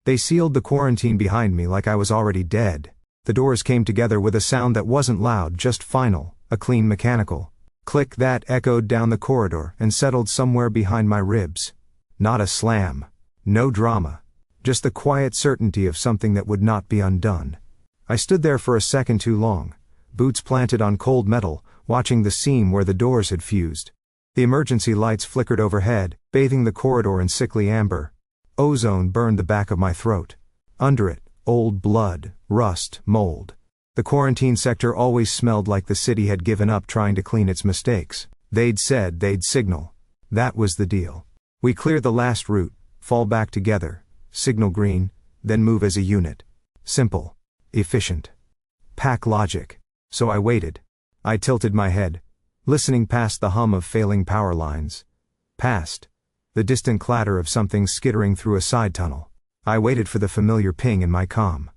They sealed the quarantine behind me like I was already dead. The doors came together with a sound that wasn't loud, just final, a clean mechanical click that echoed down the corridor and settled somewhere behind my ribs. Not a slam. No drama. Just the quiet certainty of something that would not be undone. I stood there for a second too long, boots planted on cold metal, watching the seam where the doors had fused. The emergency lights flickered overhead, bathing the corridor in sickly amber. Ozone burned the back of my throat. Under it, old blood, rust, mold. The quarantine sector always smelled like the city had given up trying to clean its mistakes. They'd said they'd signal. That was the deal. We clear the last route, fall back together, signal green, then move as a unit. Simple. Efficient. Pack logic. So I waited. I tilted my head, listening past the hum of failing power lines. Past the distant clatter of something skittering through a side tunnel. I waited for the familiar ping in my comm.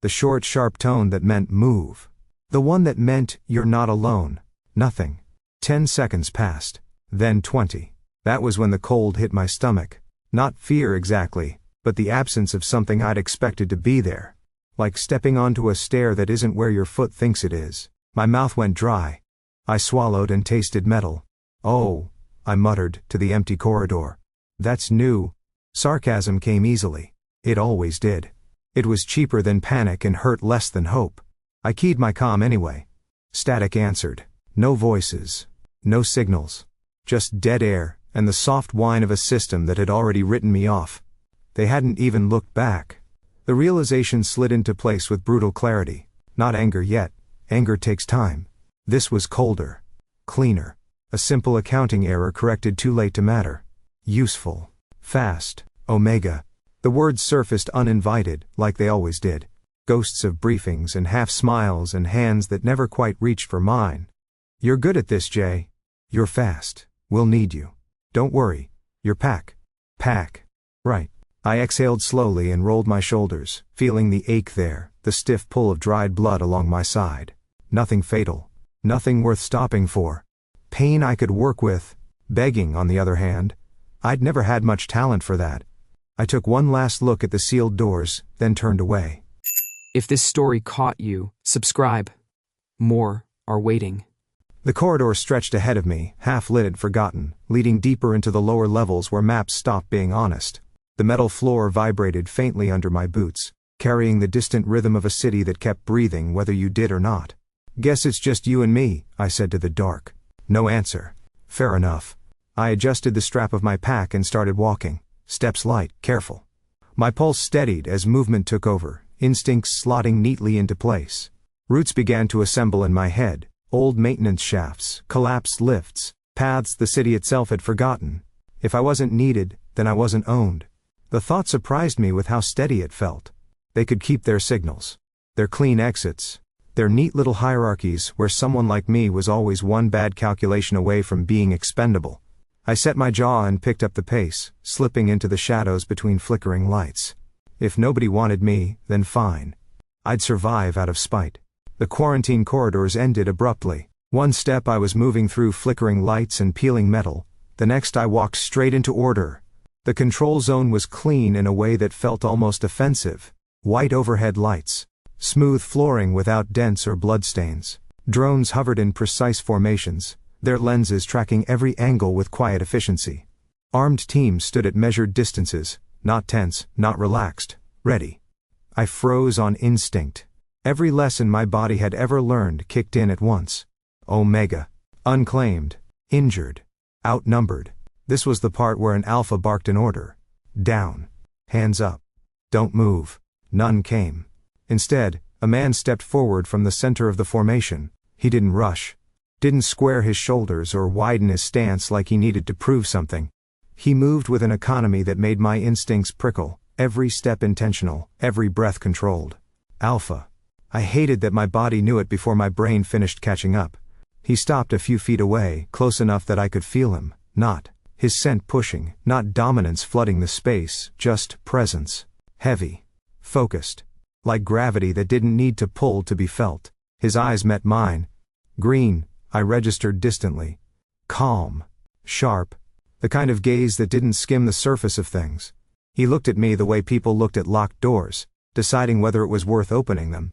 The short, sharp tone that meant move. The one that meant you're not alone. Nothing. 10 seconds passed. Then 20. That was when the cold hit my stomach. Not fear exactly, but the absence of something I'd expected to be there. Like stepping onto a stair that isn't where your foot thinks it is. My mouth went dry. I swallowed and tasted metal. Oh, I muttered to the empty corridor. That's new. Sarcasm came easily. It always did. It was cheaper than panic and hurt less than hope. I keyed my comm anyway. Static answered. No voices. No signals. Just dead air, and the soft whine of a system that had already written me off. They hadn't even looked back. The realization slid into place with brutal clarity. Not anger yet. Anger takes time. This was colder. Cleaner. A simple accounting error corrected too late to matter. Useful. Fast. Omega. The words surfaced uninvited, like they always did. Ghosts of briefings and half smiles and hands that never quite reached for mine. You're good at this, Jay. You're fast. We'll need you. Don't worry. You're pack. Pack. Right. I exhaled slowly and rolled my shoulders, feeling the ache there, the stiff pull of dried blood along my side. Nothing fatal. Nothing worth stopping for. Pain I could work with. Begging, on the other hand. I'd never had much talent for that. I took one last look at the sealed doors, then turned away. If this story caught you, subscribe. More are waiting. The corridor stretched ahead of me, half-lit and forgotten, leading deeper into the lower levels where maps stopped being honest. The metal floor vibrated faintly under my boots, carrying the distant rhythm of a city that kept breathing whether you did or not. Guess it's just you and me, I said to the dark. No answer. Fair enough. I adjusted the strap of my pack and started walking. Steps light, careful. My pulse steadied as movement took over, instincts slotting neatly into place. Routes began to assemble in my head, old maintenance shafts, collapsed lifts, paths the city itself had forgotten. If I wasn't needed, then I wasn't owned. The thought surprised me with how steady it felt. They could keep their signals, their clean exits, their neat little hierarchies where someone like me was always one bad calculation away from being expendable. I set my jaw and picked up the pace, slipping into the shadows between flickering lights. If nobody wanted me, then fine. I'd survive out of spite. The quarantine corridors ended abruptly. One step I was moving through flickering lights and peeling metal, the next I walked straight into order. The control zone was clean in a way that felt almost offensive. White overhead lights. Smooth flooring without dents or bloodstains. Drones hovered in precise formations, their lenses tracking every angle with quiet efficiency. Armed teams stood at measured distances, not tense, not relaxed, ready. I froze on instinct. Every lesson my body had ever learned kicked in at once. Omega. Unclaimed. Injured. Outnumbered. This was the part where an alpha barked an order. Down. Hands up. Don't move. None came. Instead, a man stepped forward from the center of the formation. He didn't rush. Didn't square his shoulders or widen his stance like he needed to prove something. He moved with an economy that made my instincts prickle, every step intentional, every breath controlled. Alpha. I hated that my body knew it before my brain finished catching up. He stopped a few feet away, close enough that I could feel him, not his scent pushing, not dominance flooding the space, just presence. Heavy. Focused. Like gravity that didn't need to pull to be felt. His eyes met mine. Green. I registered distantly. Calm. Sharp. The kind of gaze that didn't skim the surface of things. He looked at me the way people looked at locked doors, deciding whether it was worth opening them.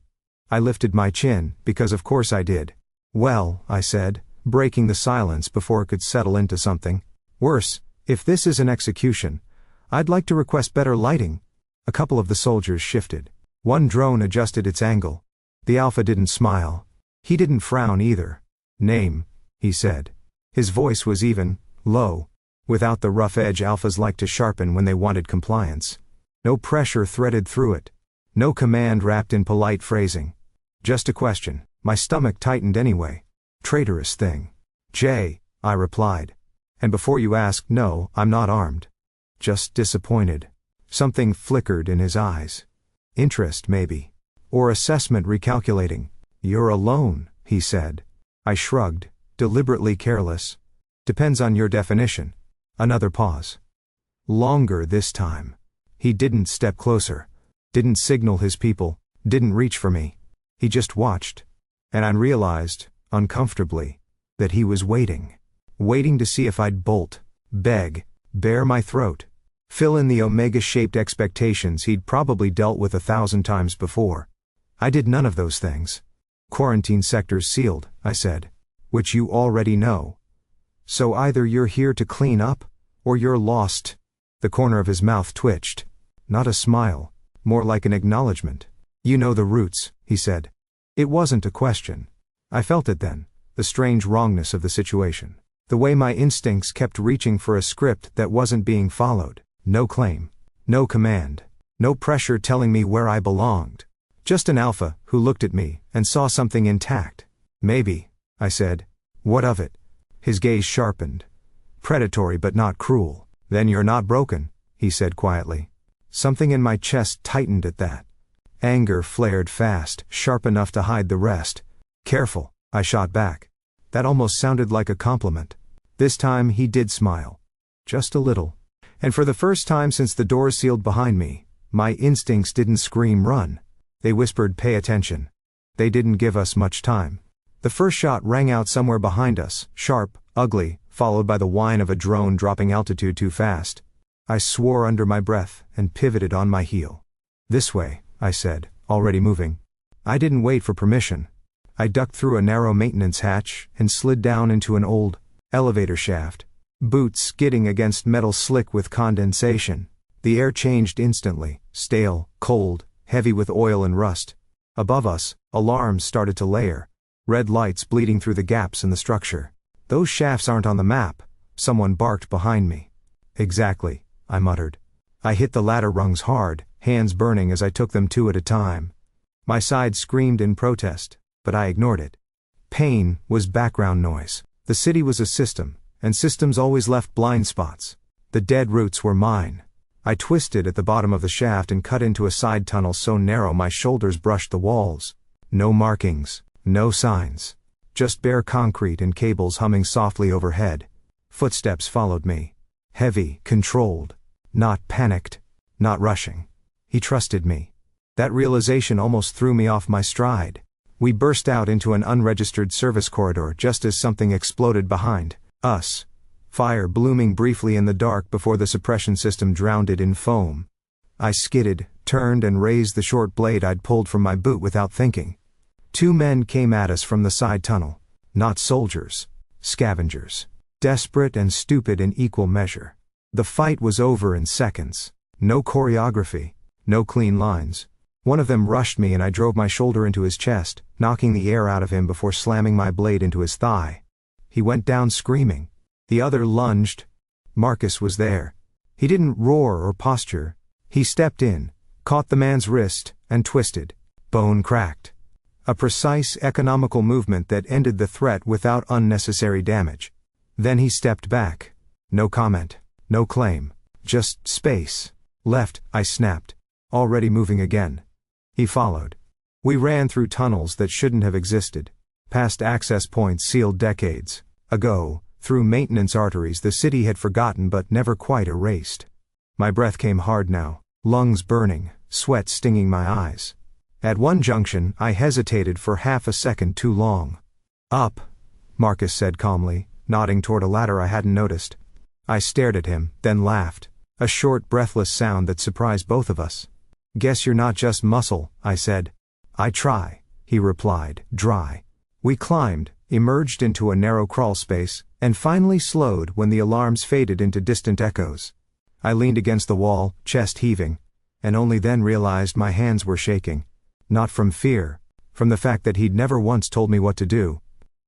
I lifted my chin, because of course I did. Well, I said, breaking the silence before it could settle into something. Worse, if this is an execution, I'd like to request better lighting. A couple of the soldiers shifted. One drone adjusted its angle. The Alpha didn't smile. He didn't frown either. Name, he said. His voice was even, low, without the rough edge Alphas like to sharpen when they wanted compliance. No pressure threaded through it. No command wrapped in polite phrasing. Just a question. My stomach tightened anyway. Traitorous thing. Jay, I replied. And before you ask, no, I'm not armed. Just disappointed. Something flickered in his eyes. Interest, maybe. Or assessment recalculating. You're alone, he said. I shrugged, deliberately careless. Depends on your definition. Another pause. Longer this time. He didn't step closer. Didn't signal his people. Didn't reach for me. He just watched. And I realized, uncomfortably, that he was waiting. Waiting to see if I'd bolt, beg, bare my throat, fill in the omega-shaped expectations he'd probably dealt with 1,000 times before. I did none of those things. Quarantine sectors sealed, I said. Which you already know. So either you're here to clean up, or you're lost. The corner of his mouth twitched. Not a smile, more like an acknowledgement. You know the roots, he said. It wasn't a question. I felt it then, the strange wrongness of the situation. The way my instincts kept reaching for a script that wasn't being followed. No claim. No command. No pressure telling me where I belonged. Just an Alpha who looked at me and saw something intact. Maybe, I said. What of it? His gaze sharpened. Predatory but not cruel. Then you're not broken, he said quietly. Something in my chest tightened at that. Anger flared fast, sharp enough to hide the rest. Careful, I shot back. That almost sounded like a compliment. This time he did smile. Just a little. And for the first time since the doors sealed behind me, my instincts didn't scream run. They whispered pay attention. They didn't give us much time. The first shot rang out somewhere behind us, sharp, ugly, followed by the whine of a drone dropping altitude too fast. I swore under my breath and pivoted on my heel. This way, I said, already moving. I didn't wait for permission. I ducked through a narrow maintenance hatch and slid down into an old elevator shaft. Boots skidding against metal slick with condensation. The air changed instantly, stale, cold, heavy with oil and rust. Above us, alarms started to layer. Red lights bleeding through the gaps in the structure. Those shafts aren't on the map, someone barked behind me. Exactly, I muttered. I hit the ladder rungs hard, hands burning as I took them 2 at a time. My side screamed in protest, but I ignored it. Pain was background noise. The city was a system, and systems always left blind spots. The dead roots were mine. I twisted at the bottom of the shaft and cut into a side tunnel so narrow my shoulders brushed the walls. No markings, no signs. Just bare concrete and cables humming softly overhead. Footsteps followed me. Heavy, controlled. Not panicked. Not rushing. He trusted me. That realization almost threw me off my stride. We burst out into an unregistered service corridor just as something exploded behind us. Fire blooming briefly in the dark before the suppression system drowned it in foam. I skidded, turned and raised the short blade I'd pulled from my boot without thinking. 2 men came at us from the side tunnel. Not soldiers. Scavengers. Desperate and stupid in equal measure. The fight was over in seconds. No choreography. No clean lines. One of them rushed me and I drove my shoulder into his chest, knocking the air out of him before slamming my blade into his thigh. He went down screaming. The other lunged. Marcus was there. He didn't roar or posture. He stepped in, caught the man's wrist, and twisted. Bone cracked. A precise economical movement that ended the threat without unnecessary damage. Then he stepped back. No comment. No claim. Just space. Left, I snapped. Already moving again. He followed. We ran through tunnels that shouldn't have existed. Past access points sealed decades ago, through maintenance arteries the city had forgotten but never quite erased. My breath came hard now, lungs burning, sweat stinging my eyes. At one junction, I hesitated for half a second too long. Up, Marcus said calmly, nodding toward a ladder I hadn't noticed. I stared at him, then laughed. A short, breathless sound that surprised both of us. "Guess you're not just muscle," I said. "I try," he replied, dry. We climbed, emerged into a narrow crawl space, and finally slowed when the alarms faded into distant echoes. I leaned against the wall, chest heaving, and only then realized my hands were shaking. Not from fear, from the fact that he'd never once told me what to do.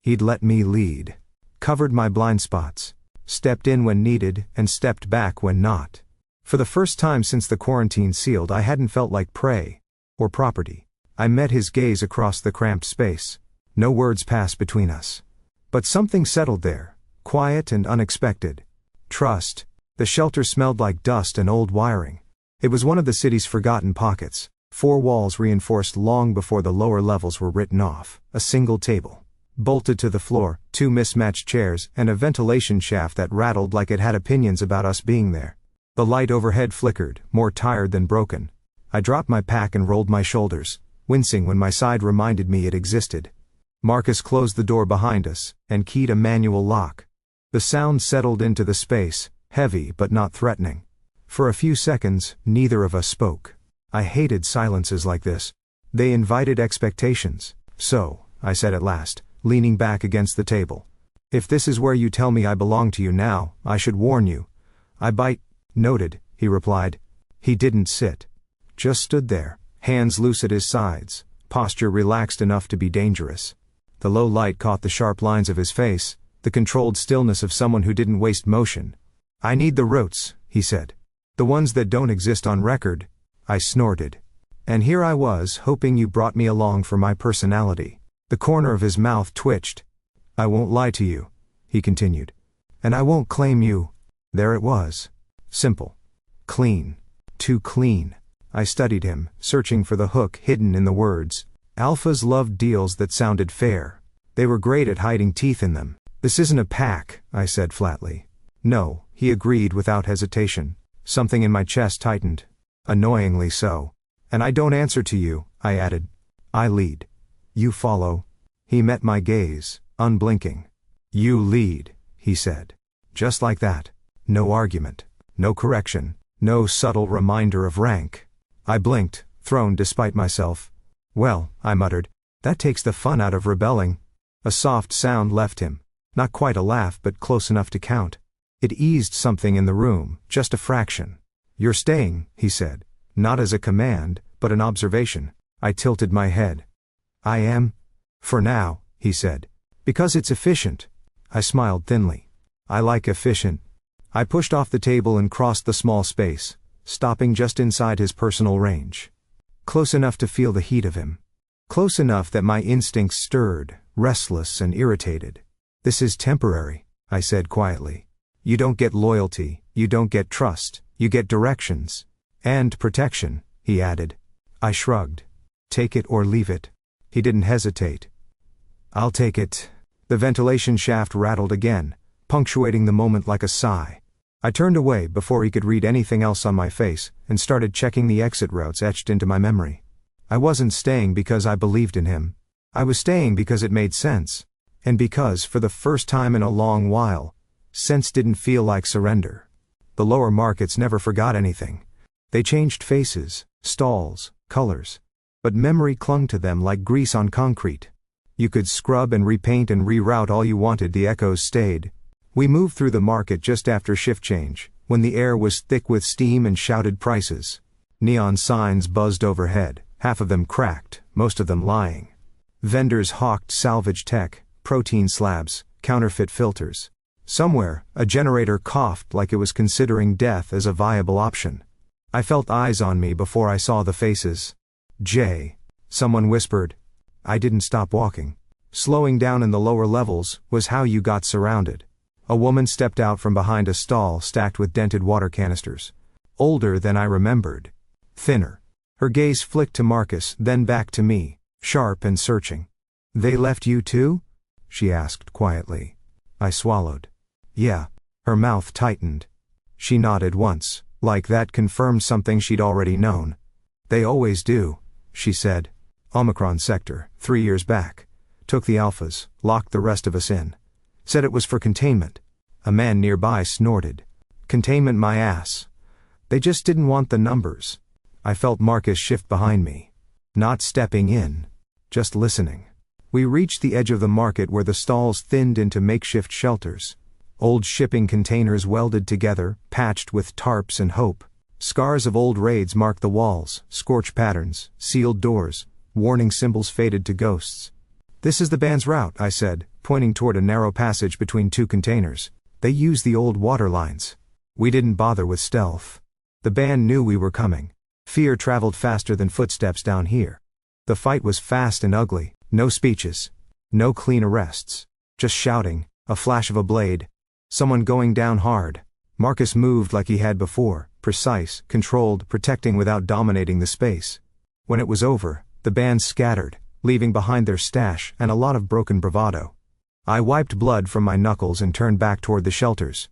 He'd let me lead. Covered my blind spots. Stepped in when needed, and stepped back when not. For the first time since the quarantine sealed, I hadn't felt like prey. Or property. I met his gaze across the cramped space. No words passed between us. But something settled there, quiet and unexpected. Trust. The shelter smelled like dust and old wiring. It was one of the city's forgotten pockets. 4 walls reinforced long before the lower levels were written off. A single table. Bolted to the floor, 2 mismatched chairs, and a ventilation shaft that rattled like it had opinions about us being there. The light overhead flickered, more tired than broken. I dropped my pack and rolled my shoulders, wincing when my side reminded me it existed. Marcus closed the door behind us, and keyed a manual lock. The sound settled into the space, heavy but not threatening. For a few seconds, neither of us spoke. I hated silences like this. They invited expectations. "So," I said at last, leaning back against the table. "If this is where you tell me I belong to you now, I should warn you. I bite." "Noted," he replied. He didn't sit. Just stood there, hands loose at his sides, posture relaxed enough to be dangerous. The low light caught the sharp lines of his face, the controlled stillness of someone who didn't waste motion. "I need the rotes," he said. "The ones that don't exist on record." I snorted. "And here I was, hoping you brought me along for my personality." The corner of his mouth twitched. "I won't lie to you," he continued. "And I won't claim you." There it was. Simple. Clean. Too clean. I studied him, searching for the hook hidden in the words. Alphas loved deals that sounded fair. They were great at hiding teeth in them. "This isn't a pack," I said flatly. "No," he agreed without hesitation. Something in my chest tightened. Annoyingly so. "And I don't answer to you," I added. "I lead. You follow." He met my gaze, unblinking. "You lead," he said. Just like that. No argument. No correction. No subtle reminder of rank. I blinked, thrown despite myself. "Well," I muttered, "that takes the fun out of rebelling." A soft sound left him. Not quite a laugh, but close enough to count. It eased something in the room, just a fraction. "You're staying," he said. Not as a command, but an observation. I tilted my head. "I am?" "For now," he said. "Because it's efficient." I smiled thinly. "I like efficient." I pushed off the table and crossed the small space, stopping just inside his personal range. Close enough to feel the heat of him. Close enough that my instincts stirred, restless and irritated. "This is temporary," I said quietly. "You don't get loyalty, you don't get trust, you get directions. And protection," he added. I shrugged. "Take it or leave it." He didn't hesitate. "I'll take it." The ventilation shaft rattled again, punctuating the moment like a sigh. I turned away before he could read anything else on my face, and started checking the exit routes etched into my memory. I wasn't staying because I believed in him. I was staying because it made sense. And because, for the first time in a long while, sense didn't feel like surrender. The lower markets never forgot anything. They changed faces, stalls, colors. But memory clung to them like grease on concrete. You could scrub and repaint and reroute all you wanted, the echoes stayed. We moved through the market just after shift change, when the air was thick with steam and shouted prices. Neon signs buzzed overhead, half of them cracked, most of them lying. Vendors hawked salvage tech, protein slabs, counterfeit filters. Somewhere, a generator coughed like it was considering death as a viable option. I felt eyes on me before I saw the faces. "Jay," someone whispered. I didn't stop walking. Slowing down in the lower levels was how you got surrounded. A woman stepped out from behind a stall stacked with dented water canisters. Older than I remembered. Thinner. Her gaze flicked to Marcus, then back to me, sharp and searching. "They left you too?" she asked quietly. I swallowed. "Yeah." Her mouth tightened. She nodded once, like that confirmed something she'd already known. "They always do," she said. "Omicron sector, 3 years back. Took the alphas, locked the rest of us in. Said it was for containment." A man nearby snorted. "Containment my ass. They just didn't want the numbers. I felt Marcus shift behind me. Not stepping in. Just listening. We reached the edge of the market where the stalls thinned into makeshift shelters. Old shipping containers welded together, patched with tarps and hope. Scars of old raids marked the walls, scorch patterns, sealed doors, warning symbols faded to ghosts. "This is the band's route," I said, pointing toward a narrow passage between two containers. "They use the old water lines." We didn't bother with stealth. The band knew we were coming. Fear traveled faster than footsteps down here. The fight was fast and ugly. No speeches. No clean arrests. Just shouting, a flash of a blade. Someone going down hard. Marcus moved like he had before, precise, controlled, protecting without dominating the space. When it was over, the band scattered, leaving behind their stash and a lot of broken bravado. I wiped blood from my knuckles and turned back toward the shelters.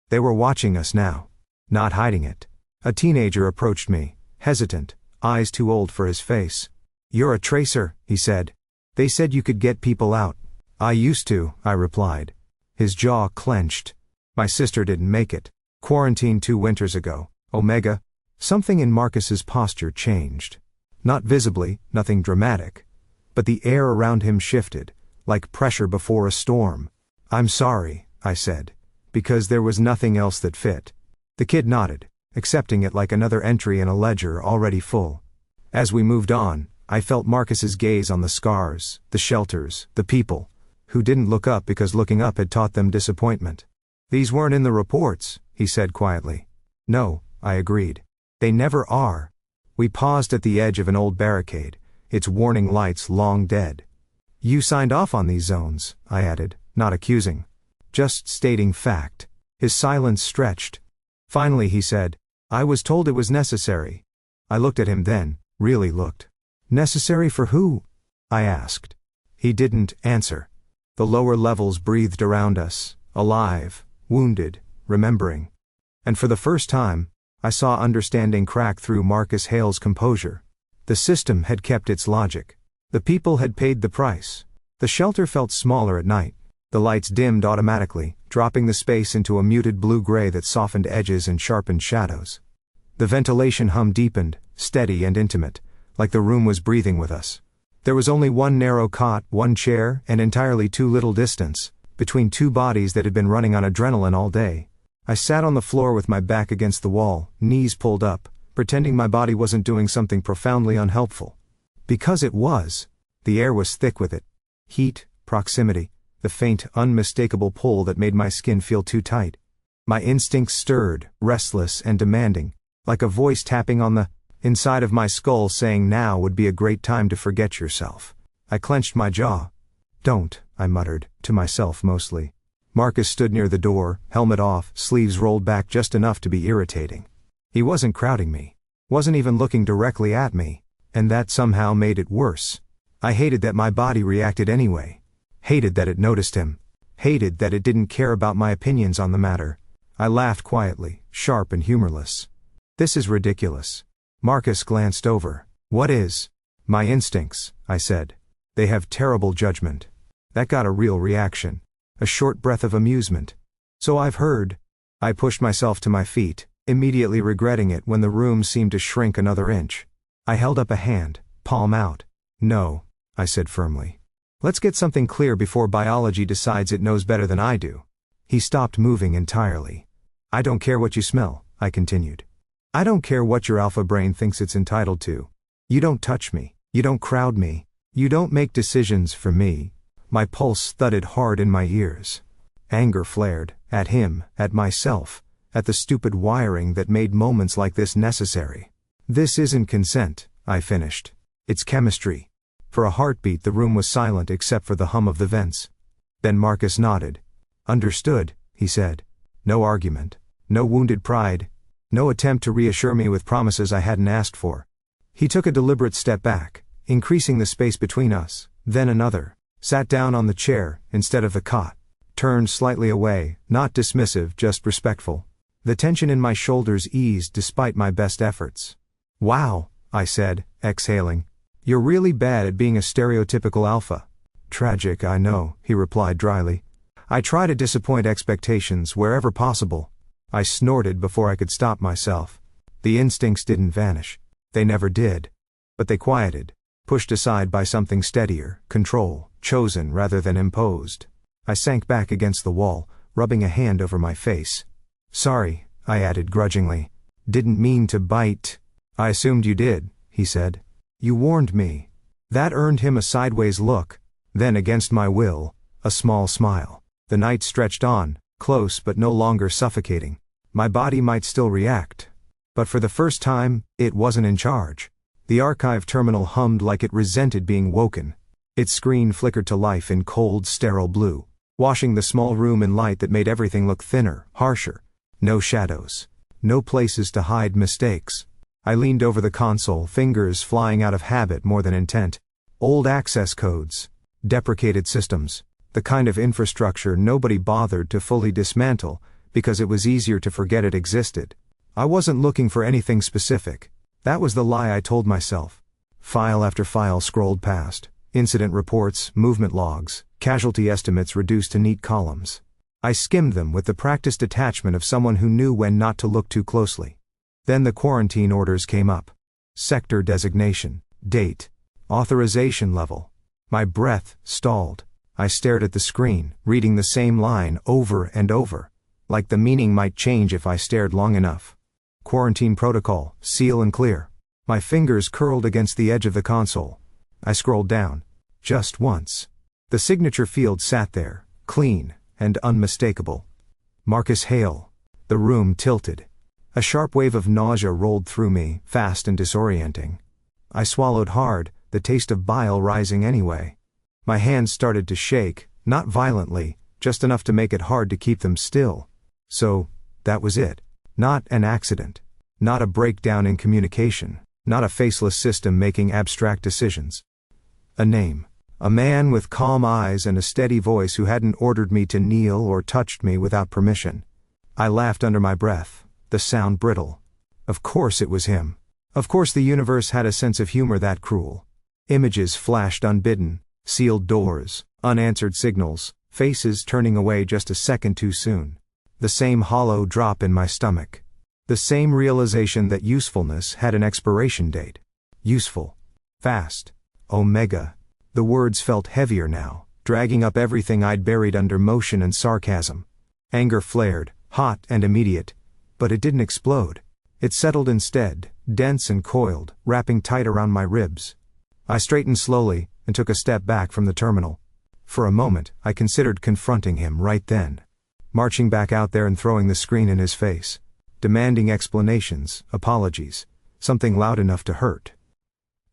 They were watching us now. Not hiding it. A teenager approached me, hesitant, eyes too old for his face. "You're a tracer," he said. "They said you could get people out." "I used to," I replied. His jaw clenched. "My sister didn't make it. Quarantined 2 winters ago. Omega." Something in Marcus's posture changed. Not visibly, nothing dramatic. But the air around him shifted, like pressure before a storm. "I'm sorry," I said, because there was nothing else that fit. The kid nodded, accepting it like another entry in a ledger already full. As we moved on, I felt Marcus's gaze on the scars, the shelters, the people, who didn't look up because looking up had taught them disappointment. "These weren't in the reports," he said quietly. "No," I agreed. "They never are." We paused at the edge of an old barricade, its warning lights long dead. "You signed off on these zones," I added, not accusing. Just stating fact. His silence stretched. Finally he said, "I was told it was necessary." I looked at him then, really looked. "Necessary for who?" I asked. He didn't answer. The lower levels breathed around us, alive, wounded, remembering. And for the first time, I saw understanding crack through Marcus Hale's composure. The system had kept its logic. The people had paid the price. The shelter felt smaller at night. The lights dimmed automatically, dropping the space into a muted blue-gray that softened edges and sharpened shadows. The ventilation hum deepened, steady and intimate, like the room was breathing with us. There was only one narrow cot, one chair, and entirely too little distance between two bodies that had been running on adrenaline all day. I sat on the floor with my back against the wall, knees pulled up, pretending my body wasn't doing something profoundly unhelpful. Because it was. The air was thick with it. Heat, proximity, the faint, unmistakable pull that made my skin feel too tight. My instincts stirred, restless and demanding, like a voice tapping on the inside of my skull saying now would be a great time to forget yourself. I clenched my jaw. "Don't," I muttered, to myself mostly. Marcus stood near the door, helmet off, sleeves rolled back just enough to be irritating. He wasn't crowding me. Wasn't even looking directly at me. And that somehow made it worse. I hated that my body reacted anyway. Hated that it noticed him. Hated that it didn't care about my opinions on the matter. I laughed quietly, sharp and humorless. "This is ridiculous." Marcus glanced over. "What is?" "My instincts," I said. "They have terrible judgment." That got a real reaction. A short breath of amusement. "So I've heard." I pushed myself to my feet, immediately regretting it when the room seemed to shrink another inch. I held up a hand, palm out. "No," I said firmly. "Let's get something clear before biology decides it knows better than I do." He stopped moving entirely. "I don't care what you smell," I continued. "I don't care what your alpha brain thinks it's entitled to. You don't touch me. You don't crowd me. You don't make decisions for me." My pulse thudded hard in my ears. Anger flared, at him, at myself, at the stupid wiring that made moments like this necessary. "This isn't consent," I finished. "It's chemistry." For a heartbeat the room was silent except for the hum of the vents. Then Marcus nodded. "Understood," he said. No argument. No wounded pride. No attempt to reassure me with promises I hadn't asked for. He took a deliberate step back, increasing the space between us, then another, sat down on the chair, instead of the cot, turned slightly away, not dismissive, just respectful. The tension in my shoulders eased despite my best efforts. "Wow," I said, exhaling. "You're really bad at being a stereotypical alpha." "Tragic, I know," he replied dryly. "I try to disappoint expectations wherever possible." I snorted before I could stop myself. The instincts didn't vanish. They never did. But they quieted, pushed aside by something steadier, control, chosen rather than imposed. I sank back against the wall, rubbing a hand over my face. Sorry, I added grudgingly. Didn't mean to bite. I assumed you did, he said. You warned me. That earned him a sideways look. Then against my will, a small smile. The night stretched on, close but no longer suffocating. My body might still react. But for the first time, it wasn't in charge. The archive terminal hummed like it resented being woken. Its screen flickered to life in cold, sterile blue, washing the small room in light that made everything look thinner, harsher. No shadows. No places to hide mistakes. I leaned over the console, fingers flying out of habit more than intent. Old access codes. Deprecated systems. The kind of infrastructure nobody bothered to fully dismantle, because it was easier to forget it existed. I wasn't looking for anything specific. That was the lie I told myself. File after file scrolled past. Incident reports, movement logs, casualty estimates reduced to neat columns. I skimmed them with the practiced detachment of someone who knew when not to look too closely. Then the quarantine orders came up. Sector designation, date, authorization level. My breath stalled. I stared at the screen, reading the same line over and over, like the meaning might change if I stared long enough. Quarantine protocol, seal and clear. My fingers curled against the edge of the console. I scrolled down. Just once. The signature field sat there, clean and unmistakable. Marcus Hale. The room tilted. A sharp wave of nausea rolled through me, fast and disorienting. I swallowed hard, the taste of bile rising anyway. My hands started to shake, not violently, just enough to make it hard to keep them still. So, that was it. Not an accident. Not a breakdown in communication. Not a faceless system making abstract decisions. A name. A man with calm eyes and a steady voice who hadn't ordered me to kneel or touched me without permission. I laughed under my breath, the sound brittle. Of course it was him. Of course the universe had a sense of humor that cruel. Images flashed unbidden, sealed doors, unanswered signals, faces turning away just a second too soon. The same hollow drop in my stomach. The same realization that usefulness had an expiration date. Useful. Fast. Omega. The words felt heavier now, dragging up everything I'd buried under motion and sarcasm. Anger flared, hot and immediate. But it didn't explode. It settled instead, dense and coiled, wrapping tight around my ribs. I straightened slowly, and took a step back from the terminal. For a moment, I considered confronting him right then. Marching back out there and throwing the screen in his face. Demanding explanations, apologies, something loud enough to hurt.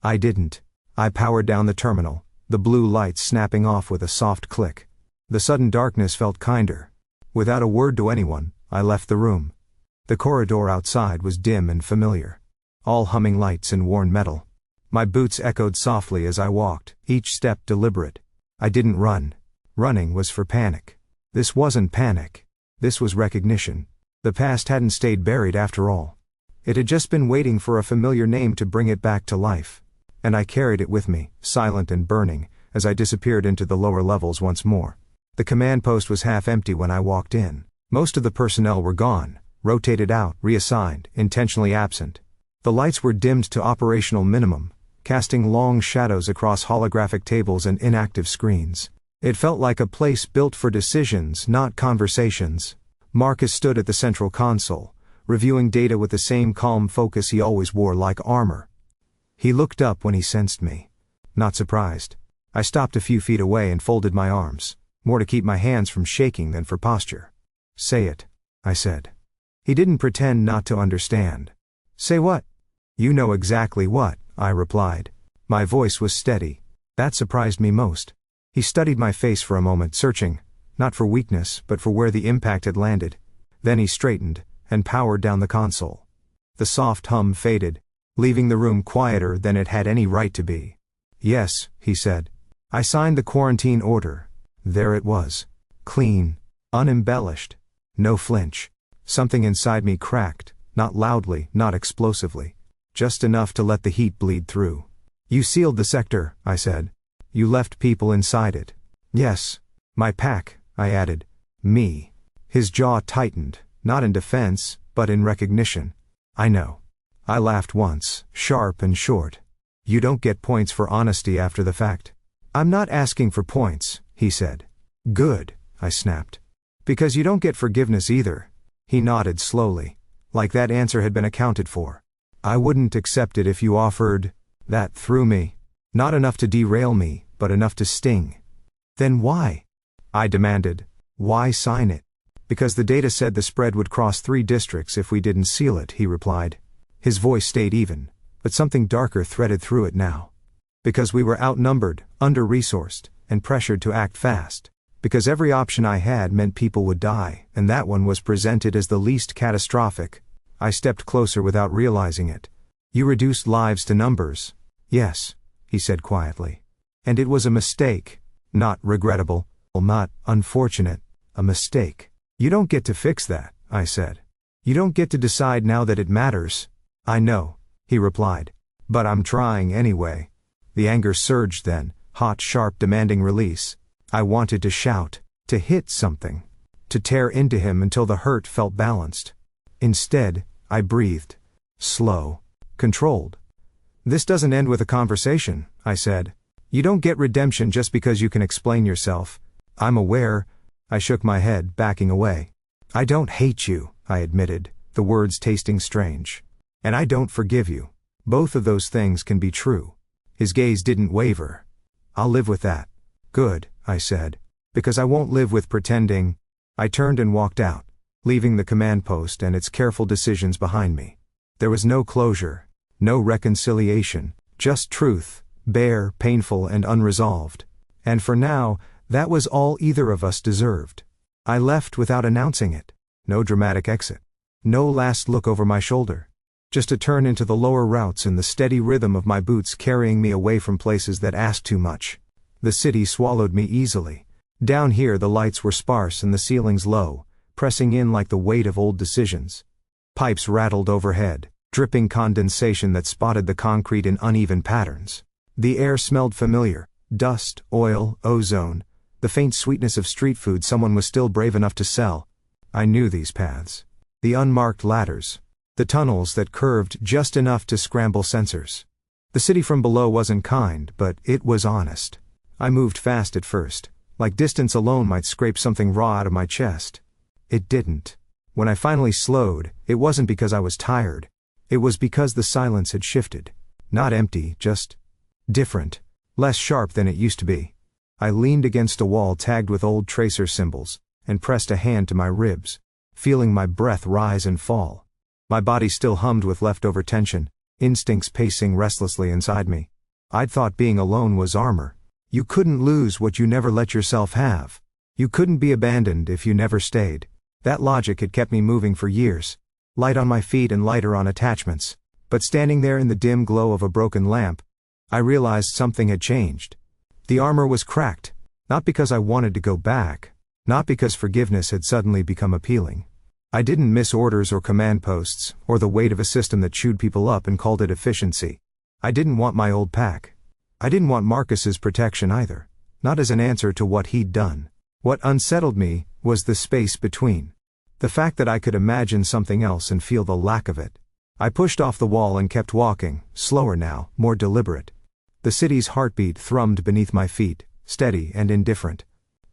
I didn't. I powered down the terminal, the blue lights snapping off with a soft click. The sudden darkness felt kinder. Without a word to anyone, I left the room. The corridor outside was dim and familiar. All humming lights and worn metal. My boots echoed softly as I walked, each step deliberate. I didn't run. Running was for panic. This wasn't panic. This was recognition. The past hadn't stayed buried after all. It had just been waiting for a familiar name to bring it back to life. And I carried it with me, silent and burning, as I disappeared into the lower levels once more. The command post was half empty when I walked in. Most of the personnel were gone, rotated out, reassigned, intentionally absent. The lights were dimmed to operational minimum, casting long shadows across holographic tables and inactive screens. It felt like a place built for decisions, not conversations. Marcus stood at the central console, reviewing data with the same calm focus he always wore like armor. He looked up when he sensed me. Not surprised. I stopped a few feet away and folded my arms, more to keep my hands from shaking than for posture. Say it, I said. He didn't pretend not to understand. Say what? You know exactly what, I replied. My voice was steady. That surprised me most. He studied my face for a moment, searching, not for weakness, but for where the impact had landed. Then he straightened, and powered down the console. The soft hum faded, leaving the room quieter than it had any right to be. Yes, he said. I signed the quarantine order. There it was. Clean. Unembellished. No flinch. Something inside me cracked, not loudly, not explosively. Just enough to let the heat bleed through. You sealed the sector, I said. You left people inside it. Yes. My pack, I added. Me. His jaw tightened, not in defense, but in recognition. I know. I laughed once, sharp and short. You don't get points for honesty after the fact. I'm not asking for points, he said. Good, I snapped. Because you don't get forgiveness either. He nodded slowly, like that answer had been accounted for. I wouldn't accept it if you offered. That threw me. Not enough to derail me, but enough to sting. Then why? I demanded. Why sign it? Because the data said the spread would cross 3 districts if we didn't seal it, he replied. His voice stayed even, but something darker threaded through it now. Because we were outnumbered, under-resourced, and pressured to act fast. Because every option I had meant people would die, and that one was presented as the least catastrophic. I stepped closer without realizing it. You reduced lives to numbers. Yes, he said quietly. And it was a mistake. Not regrettable, not unfortunate, a mistake. You don't get to fix that, I said. You don't get to decide now that it matters. I know, he replied. But I'm trying anyway. The anger surged then, hot, sharp, demanding release. I wanted to shout, to hit something, to tear into him until the hurt felt balanced. Instead, I breathed. Slow. Controlled. This doesn't end with a conversation, I said. You don't get redemption just because you can explain yourself. I'm aware. I shook my head, backing away. I don't hate you, I admitted, the words tasting strange. And I don't forgive you. Both of those things can be true. His gaze didn't waver. I'll live with that. Good, I said. Because I won't live with pretending. I turned and walked out, leaving the command post and its careful decisions behind me. There was no closure, no reconciliation, just truth, bare, painful, and unresolved. And for now, that was all either of us deserved. I left without announcing it. No dramatic exit. No last look over my shoulder. Just a turn into the lower routes and the steady rhythm of my boots carrying me away from places that asked too much. The city swallowed me easily. Down here the lights were sparse and the ceilings low, pressing in like the weight of old decisions. Pipes rattled overhead, dripping condensation that spotted the concrete in uneven patterns. The air smelled familiar, dust, oil, ozone, the faint sweetness of street food someone was still brave enough to sell. I knew these paths. The unmarked ladders. The tunnels that curved just enough to scramble sensors. The city from below wasn't kind, but it was honest. I moved fast at first, like distance alone might scrape something raw out of my chest. It didn't. When I finally slowed, it wasn't because I was tired. It was because the silence had shifted. Not empty, just different. Less sharp than it used to be. I leaned against a wall tagged with old tracer symbols, and pressed a hand to my ribs, feeling my breath rise and fall. My body still hummed with leftover tension, instincts pacing restlessly inside me. I'd thought being alone was armor. You couldn't lose what you never let yourself have. You couldn't be abandoned if you never stayed. That logic had kept me moving for years. Light on my feet and lighter on attachments. But standing there in the dim glow of a broken lamp, I realized something had changed. The armor was cracked. Not because I wanted to go back. Not because forgiveness had suddenly become appealing. I didn't miss orders or command posts, or the weight of a system that chewed people up and called it efficiency. I didn't want my old pack. I didn't want Marcus's protection either. Not as an answer to what he'd done. What unsettled me was the space between. The fact that I could imagine something else and feel the lack of it. I pushed off the wall and kept walking, slower now, more deliberate. The city's heartbeat thrummed beneath my feet, steady and indifferent.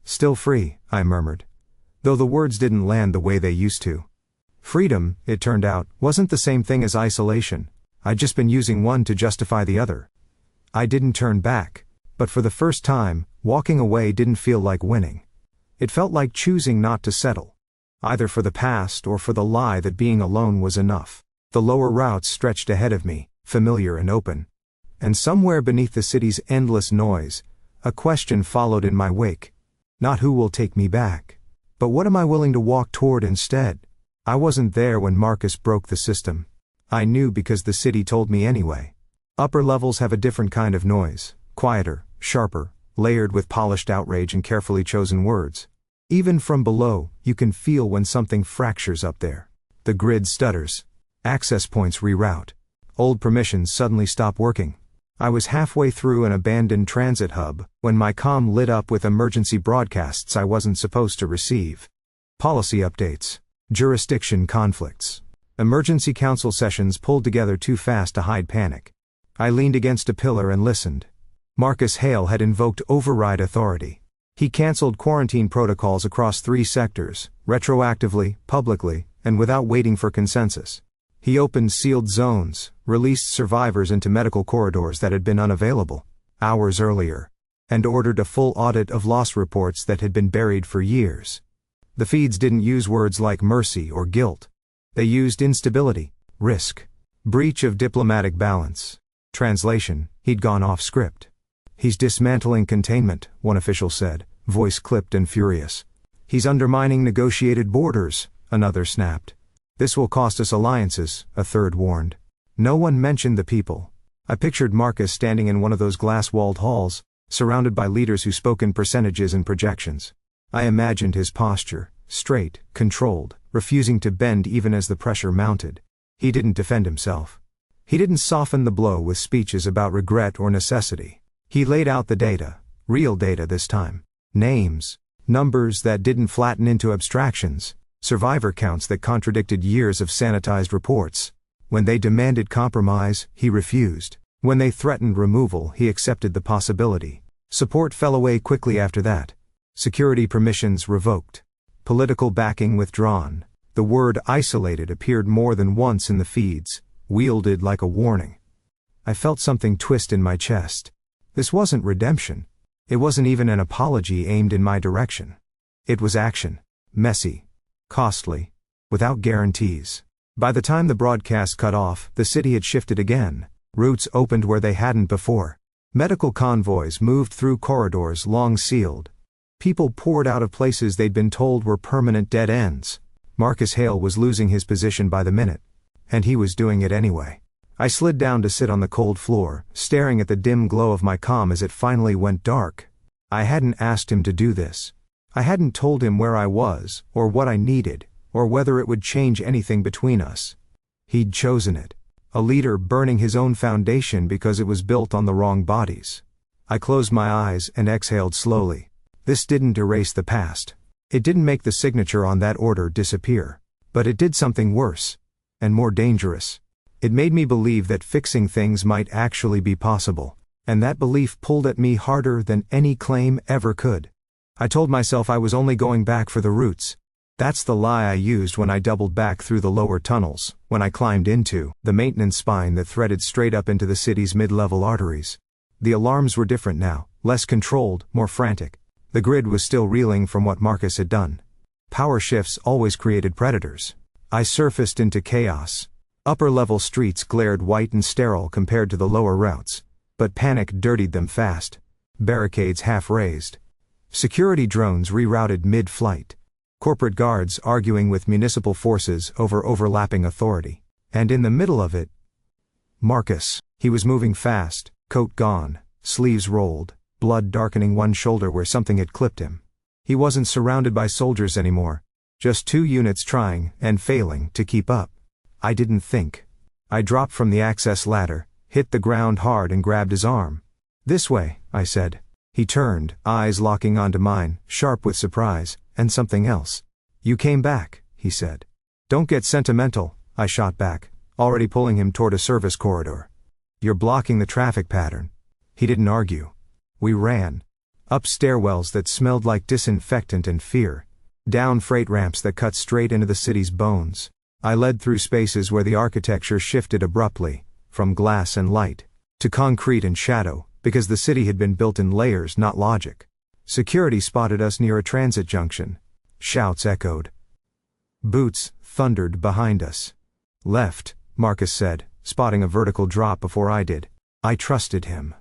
Still free, I murmured. Though the words didn't land the way they used to. Freedom, it turned out, wasn't the same thing as isolation. I'd just been using one to justify the other. I didn't turn back, but for the first time, walking away didn't feel like winning. It felt like choosing not to settle. Either for the past or for the lie that being alone was enough. The lower routes stretched ahead of me, familiar and open. And somewhere beneath the city's endless noise, a question followed in my wake. Not who will take me back, but what am I willing to walk toward instead? I wasn't there when Marcus broke the system. I knew because the city told me anyway. Upper levels have a different kind of noise, quieter, sharper, layered with polished outrage and carefully chosen words. Even from below, you can feel when something fractures up there. The grid stutters. Access points reroute. Old permissions suddenly stop working. I was halfway through an abandoned transit hub when my comm lit up with emergency broadcasts I wasn't supposed to receive. Policy updates. Jurisdiction conflicts. Emergency council sessions pulled together too fast to hide panic. I leaned against a pillar and listened. Marcus Hale had invoked override authority. He cancelled quarantine protocols across 3 sectors, retroactively, publicly, and without waiting for consensus. He opened sealed zones, released survivors into medical corridors that had been unavailable hours earlier, and ordered a full audit of loss reports that had been buried for years. The feeds didn't use words like mercy or guilt. They used instability, risk, breach of diplomatic balance. Translation: he'd gone off script. He's dismantling containment, one official said, voice clipped and furious. He's undermining negotiated borders, another snapped. This will cost us alliances, a third warned. No one mentioned the people. I pictured Marcus standing in one of those glass-walled halls, surrounded by leaders who spoke in percentages and projections. I imagined his posture, straight, controlled, refusing to bend even as the pressure mounted. He didn't defend himself. He didn't soften the blow with speeches about regret or necessity. He laid out the data, real data this time. Names, numbers that didn't flatten into abstractions, survivor counts that contradicted years of sanitized reports. When they demanded compromise, he refused. When they threatened removal, he accepted the possibility. Support fell away quickly after that. Security permissions revoked. Political backing withdrawn. The word isolated appeared more than once in the feeds, wielded like a warning. I felt something twist in my chest. This wasn't redemption. It wasn't even an apology aimed in my direction. It was action. Messy. Costly. Without guarantees. By the time the broadcast cut off, the city had shifted again. Routes opened where they hadn't before. Medical convoys moved through corridors long sealed. People poured out of places they'd been told were permanent dead ends. Marcus Hale was losing his position by the minute. And he was doing it anyway. I slid down to sit on the cold floor, staring at the dim glow of my comm as it finally went dark. I hadn't asked him to do this. I hadn't told him where I was, or what I needed, or whether it would change anything between us. He'd chosen it. A leader burning his own foundation because it was built on the wrong bodies. I closed my eyes and exhaled slowly. This didn't erase the past. It didn't make the signature on that order disappear. But it did something worse. And more dangerous. It made me believe that fixing things might actually be possible. And that belief pulled at me harder than any claim ever could. I told myself I was only going back for the roots. That's the lie I used when I doubled back through the lower tunnels, when I climbed into the maintenance spine that threaded straight up into the city's mid-level arteries. The alarms were different now, less controlled, more frantic. The grid was still reeling from what Marcus had done. Power shifts always created predators. I surfaced into chaos. Upper-level streets glared white and sterile compared to the lower routes. But panic dirtied them fast. Barricades half-raised. Security drones rerouted mid-flight. Corporate guards arguing with municipal forces over overlapping authority. And in the middle of it, Marcus. He was moving fast, coat gone, sleeves rolled, blood darkening one shoulder where something had clipped him. He wasn't surrounded by soldiers anymore. Just 2 units trying, and failing, to keep up. I didn't think. I dropped from the access ladder, hit the ground hard and grabbed his arm. "This way," I said. He turned, eyes locking onto mine, sharp with surprise, and something else. "You came back," he said. "Don't get sentimental," I shot back, already pulling him toward a service corridor. "You're blocking the traffic pattern." He didn't argue. We ran. Up stairwells that smelled like disinfectant and fear. Down freight ramps that cut straight into the city's bones. I led through spaces where the architecture shifted abruptly, from glass and light, to concrete and shadow, because the city had been built in layers, not logic. Security spotted us near a transit junction. Shouts echoed. Boots thundered behind us. "Left," Marcus said, spotting a vertical drop before I did. I trusted him.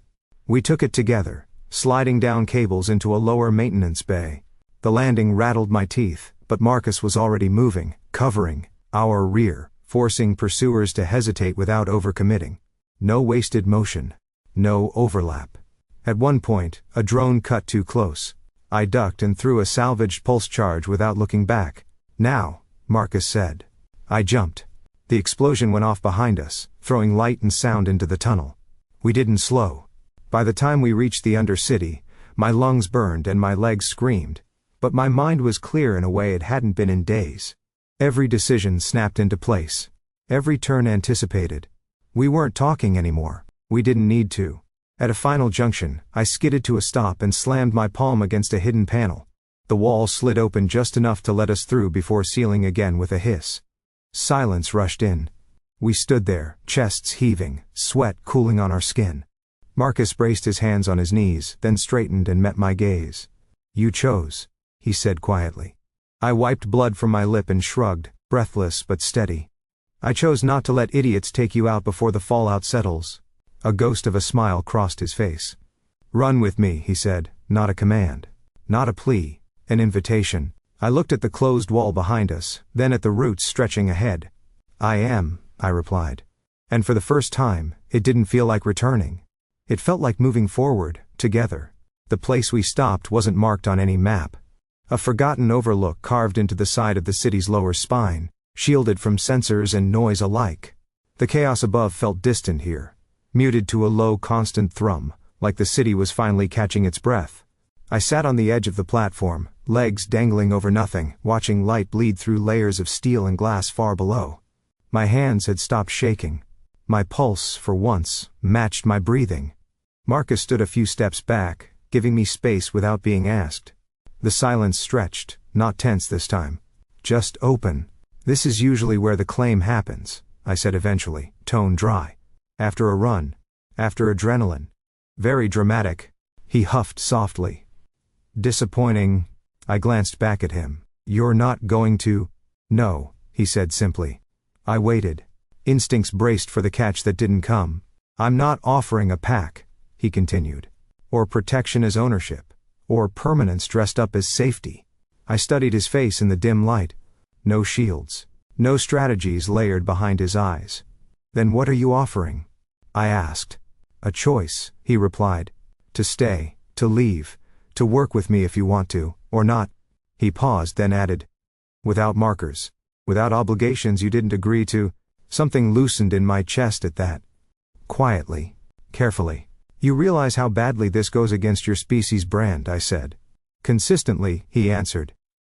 We took it together, sliding down cables into a lower maintenance bay. The landing rattled my teeth, but Marcus was already moving, covering our rear, forcing pursuers to hesitate without overcommitting. No wasted motion. No overlap. At one point, a drone cut too close. I ducked and threw a salvaged pulse charge without looking back. "Now," Marcus said. I jumped. The explosion went off behind us, throwing light and sound into the tunnel. We didn't slow. By the time we reached the undercity, my lungs burned and my legs screamed. But my mind was clear in a way it hadn't been in days. Every decision snapped into place. Every turn anticipated. We weren't talking anymore. We didn't need to. At a final junction, I skidded to a stop and slammed my palm against a hidden panel. The wall slid open just enough to let us through before sealing again with a hiss. Silence rushed in. We stood there, chests heaving, sweat cooling on our skin. Marcus braced his hands on his knees, then straightened and met my gaze. "You chose," he said quietly. I wiped blood from my lip and shrugged, breathless but steady. "I chose not to let idiots take you out before the fallout settles." A ghost of a smile crossed his face. "Run with me," he said, not a command. Not a plea. An invitation. I looked at the closed wall behind us, then at the roots stretching ahead. "I am," I replied. And for the first time, it didn't feel like returning. It felt like moving forward, together. The place we stopped wasn't marked on any map. A forgotten overlook carved into the side of the city's lower spine, shielded from sensors and noise alike. The chaos above felt distant here, muted to a low constant thrum, like the city was finally catching its breath. I sat on the edge of the platform, legs dangling over nothing, watching light bleed through layers of steel and glass far below. My hands had stopped shaking. My pulse, for once, matched my breathing. Marcus stood a few steps back, giving me space without being asked. The silence stretched, not tense this time. Just open. "This is usually where the claim happens," I said eventually, tone dry. "After a run. After adrenaline. Very dramatic." He huffed softly. "Disappointing." I glanced back at him. "You're not going to?" "No," he said simply. I waited. Instincts braced for the catch that didn't come. "I'm not offering a pack," he continued. "Or protection as ownership. Or permanence dressed up as safety." I studied his face in the dim light. No shields. No strategies layered behind his eyes. "Then what are you offering?" I asked. "A choice," he replied. "To stay, to leave, to work with me if you want to, or not." He paused, then added, "Without markers. Without obligations you didn't agree to." Something loosened in my chest at that. Quietly. Carefully. "You realize how badly this goes against your species' brand," I said. "Consistently," he answered.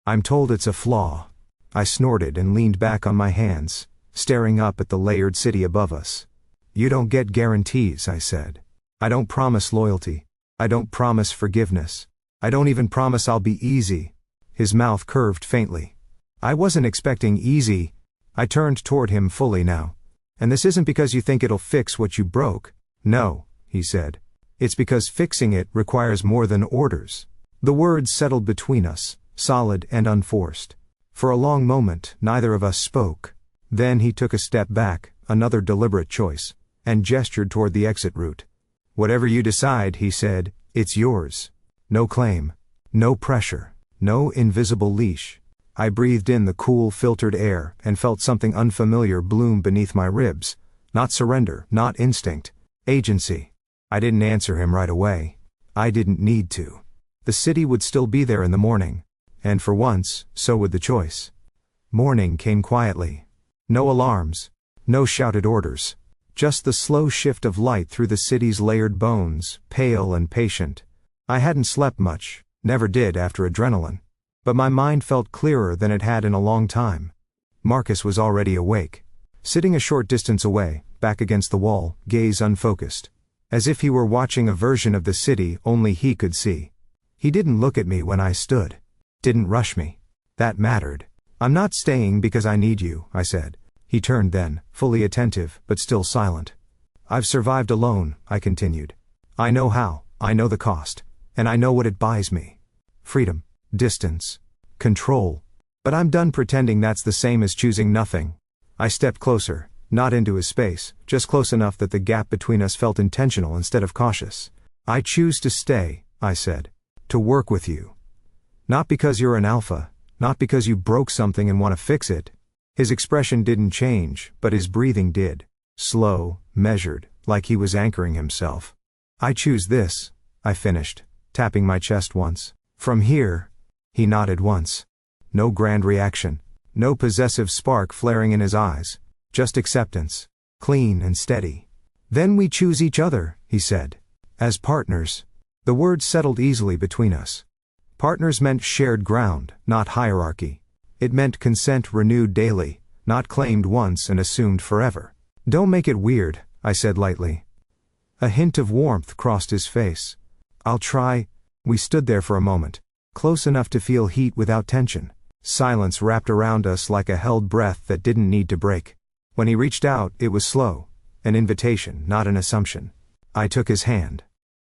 "I'm told it's a flaw." I snorted and leaned back on my hands, staring up at the layered city above us. "You don't get guarantees," I said. "I don't promise loyalty. I don't promise forgiveness. I don't even promise I'll be easy." His mouth curved faintly. "I wasn't expecting easy." I turned toward him fully now. "And this isn't because you think it'll fix what you broke. No," he said. "It's because fixing it requires more than orders." The words settled between us, solid and unforced. For a long moment, neither of us spoke. Then he took a step back, another deliberate choice, and gestured toward the exit route. "Whatever you decide," he said, "it's yours. No claim. No pressure. No invisible leash." I breathed in the cool, filtered air and felt something unfamiliar bloom beneath my ribs. Not surrender, not instinct. Agency. I didn't answer him right away. I didn't need to. The city would still be there in the morning. And for once, so would the choice. Morning came quietly. No alarms. No shouted orders. Just the slow shift of light through the city's layered bones, pale and patient. I hadn't slept much, never did after adrenaline. But my mind felt clearer than it had in a long time. Marcus was already awake. Sitting a short distance away, back against the wall, gaze unfocused. As if he were watching a version of the city only he could see. He didn't look at me when I stood. Didn't rush me. That mattered. "I'm not staying because I need you," I said. He turned then, fully attentive, but still silent. "I've survived alone," I continued. "I know how, I know the cost. And I know what it buys me. Freedom. Distance. Control. But I'm done pretending that's the same as choosing nothing." I stepped closer, not into his space, just close enough that the gap between us felt intentional instead of cautious. "I choose to stay," I said. "To work with you. Not because you're an alpha, not because you broke something and want to fix it." His expression didn't change, but his breathing did. Slow, measured, like he was anchoring himself. "I choose this," I finished, tapping my chest once. "From here." He nodded once. No grand reaction. No possessive spark flaring in his eyes. Just acceptance. Clean and steady. "Then we choose each other," he said. "As partners." The words settled easily between us. Partners meant shared ground, not hierarchy. It meant consent renewed daily, not claimed once and assumed forever. Don't make it weird, I said lightly. A hint of warmth crossed his face. I'll try. We stood there for a moment, close enough to feel heat without tension. Silence wrapped around us like a held breath that didn't need to break. When he reached out, it was slow, an invitation, not an assumption. I took his hand.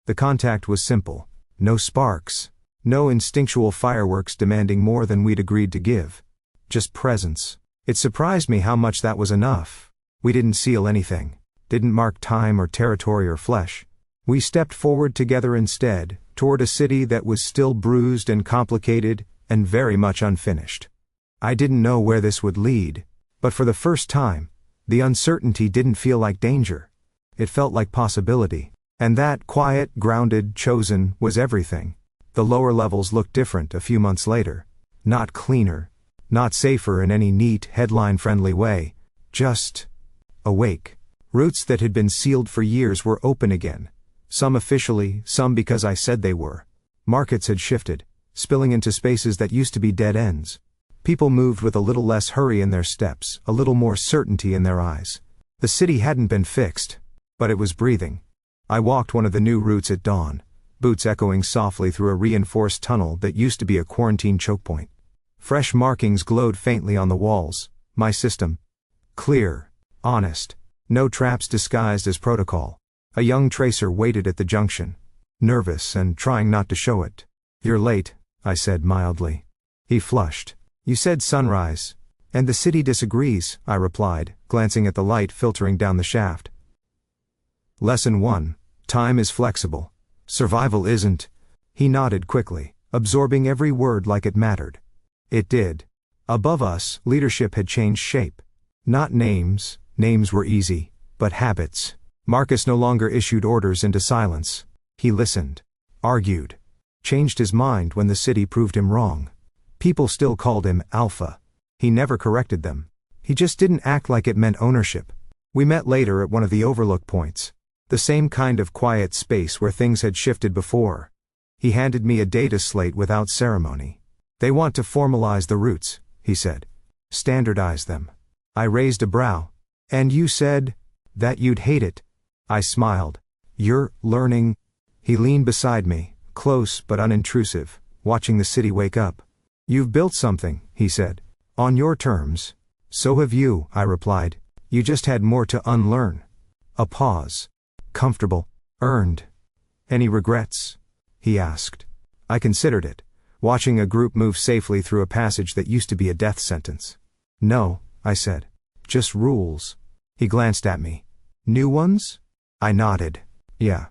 The contact was simple. No sparks. No instinctual fireworks demanding more than we'd agreed to give. Just presence. It surprised me how much that was enough. We didn't seal anything. Didn't mark time or territory or flesh. We stepped forward together instead, toward a city that was still bruised and complicated, and very much unfinished. I didn't know where this would lead, but for the first time, the uncertainty didn't feel like danger. It felt like possibility. And that, quiet, grounded, chosen, was everything. The lower levels looked different a few months later. Not cleaner. Not safer in any neat, headline-friendly way. Just awake. Routes that had been sealed for years were open again. Some officially, some because I said they were. Markets had shifted, spilling into spaces that used to be dead ends. People moved with a little less hurry in their steps, a little more certainty in their eyes. The city hadn't been fixed, but it was breathing. I walked one of the new routes at dawn, boots echoing softly through a reinforced tunnel that used to be a quarantine choke point. Fresh markings glowed faintly on the walls. My system. Clear. Honest. No traps disguised as protocol. A young tracer waited at the junction. Nervous and trying not to show it. You're late, I said mildly. He flushed. You said sunrise. And the city disagrees, I replied, glancing at the light filtering down the shaft. Lesson 1. Time is flexible. Survival isn't. He nodded quickly, absorbing every word like it mattered. It did. Above us, leadership had changed shape. Not names. Names were easy. But habits. Marcus no longer issued orders into silence. He listened. Argued. Changed his mind when the city proved him wrong. People still called him Alpha. He never corrected them. He just didn't act like it meant ownership. We met later at one of the overlook points. The same kind of quiet space where things had shifted before. He handed me a data slate without ceremony. They want to formalize the routes, he said. Standardize them. I raised a brow. And you said that you'd hate it. I smiled. You're learning. He leaned beside me, close but unintrusive, watching the city wake up. You've built something, he said. On your terms. So have you, I replied. You just had more to unlearn. A pause. Comfortable. Earned. Any regrets? He asked. I considered it, watching a group move safely through a passage that used to be a death sentence. No, I said. Just rules. He glanced at me. New ones? I nodded. Yeah.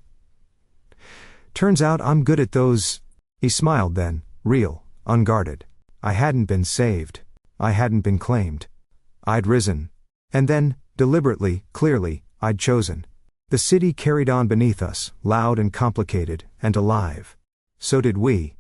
Turns out I'm good at those. He smiled then, real, unguarded. I hadn't been saved. I hadn't been claimed. I'd risen. And then, deliberately, clearly, I'd chosen. The city carried on beneath us, loud and complicated, and alive. So did we.